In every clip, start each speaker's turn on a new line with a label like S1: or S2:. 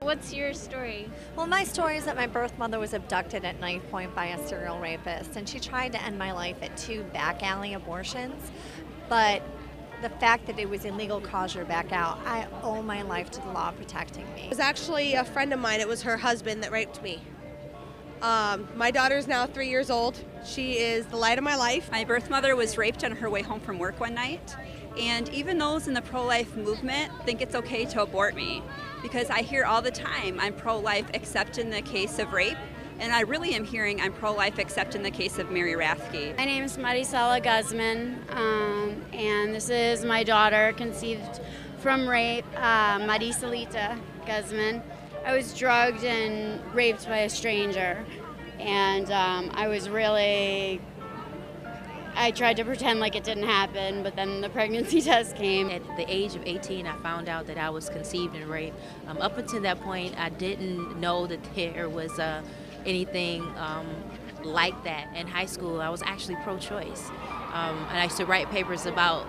S1: what's your story?
S2: Well, my story is that my birth mother was abducted at knife point by a serial rapist, and she tried to end my life at 2 back alley abortions. But the fact that it was illegal caused her back out. I owe my life to the law protecting me.
S3: It was actually a friend of mine. It was her husband that raped me. My daughter's now 3 years old. She is the light of my life.
S4: My birth mother was raped on her way home from work one night, and even those in the pro-life movement think it's okay to abort me, because I hear all the time I'm pro-life except in the case of rape, and I really am hearing I'm pro-life except in the case of Mary Rathke.
S5: My name is Marisela Guzman, and this is my daughter conceived from rape, Mariselita Guzman. I was drugged and raped by a stranger, and I tried to pretend like it didn't happen, but then the pregnancy test came.
S6: At the age of 18, I found out that I was conceived and raped. Up until that point, I didn't know that there was anything like that. In high school, I was actually pro-choice. And I used to write papers about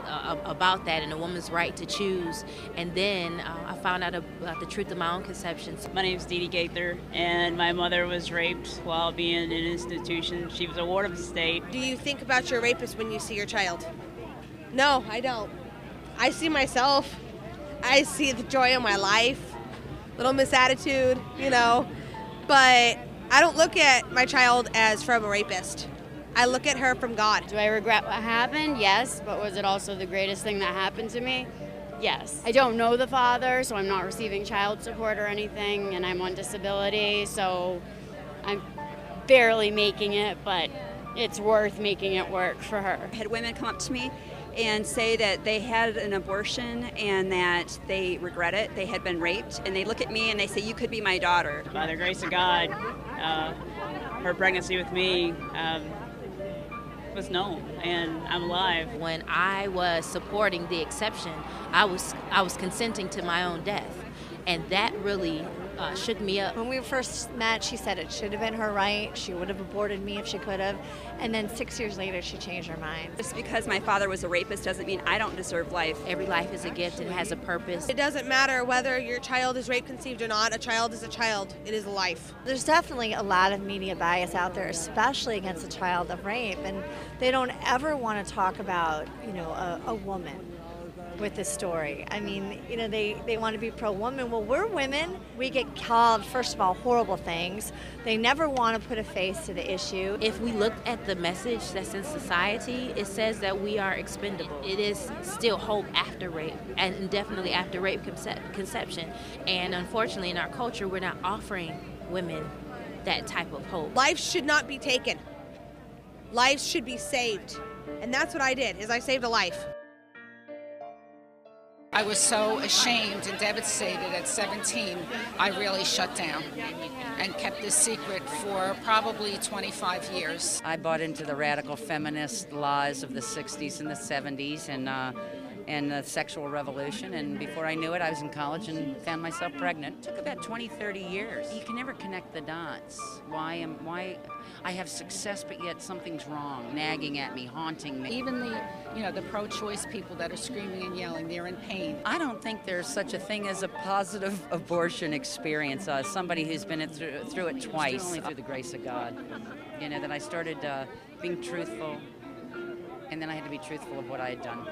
S6: that and a woman's right to choose. And then I found out about the truth of my own conception.
S7: My name's Dee Dee Gaither, and my mother was raped while being in an institution. She was a ward of the state.
S3: Do you think about your rapist when you see your child? No, I don't. I see myself. I see the joy of my life, little misattitude, but I don't look at my child as from a rapist. I look at her from God.
S5: Do I regret what happened? Yes, but was it also the greatest thing that happened to me? Yes. I don't know the father, so I'm not receiving child support or anything, and I'm on disability, so I'm barely making it, but it's worth making it work for her.
S4: I had women come up to me and say that they had an abortion and that they regret it, they had been raped, and they look at me and they say, "You could be my daughter."
S7: By the grace of God, her pregnancy with me was known, and I'm alive.
S6: When I was supporting the exception, I was consenting to my own death, and that really shook me up.
S2: When we first met, she said it should have been her right. She would have aborted me if she could have. And then 6 years later, she changed her mind.
S4: Just because my father was a rapist doesn't mean I don't deserve life.
S6: Every life is a gift and has a purpose.
S3: It doesn't matter whether your child is rape conceived or not. A child is a child. It is a life.
S2: There's definitely a lot of media bias out there, especially against a child of rape. And they don't ever want to talk about, a woman with this story. I mean, they want to be pro-woman. Well, we're women. We get called, first of all, horrible things. They never want to put a face to the issue.
S6: If we look at the message that's in society, it says that we are expendable. It is still hope after rape, and definitely after rape conception. And unfortunately, in our culture, we're not offering women that type of hope.
S3: Life should not be taken. Lives should be saved. And that's what I did, is I saved a life.
S8: I was so ashamed and devastated at 17, I really shut down and kept this secret for probably 25 years.
S9: I bought into the radical feminist lies of the 60s and the 70s and the sexual revolution, and before I knew it, I was in college and found myself pregnant. It took about 20, 30 years. You can never connect the dots. Why I have success, but yet something's wrong, nagging at me, haunting me.
S8: Even the pro-choice people that are screaming and yelling, they're in pain.
S9: I don't think there's such a thing as a positive abortion experience. Somebody who's been through it twice, only through the grace of God. That I started being truthful, and then I had to be truthful of what I had done.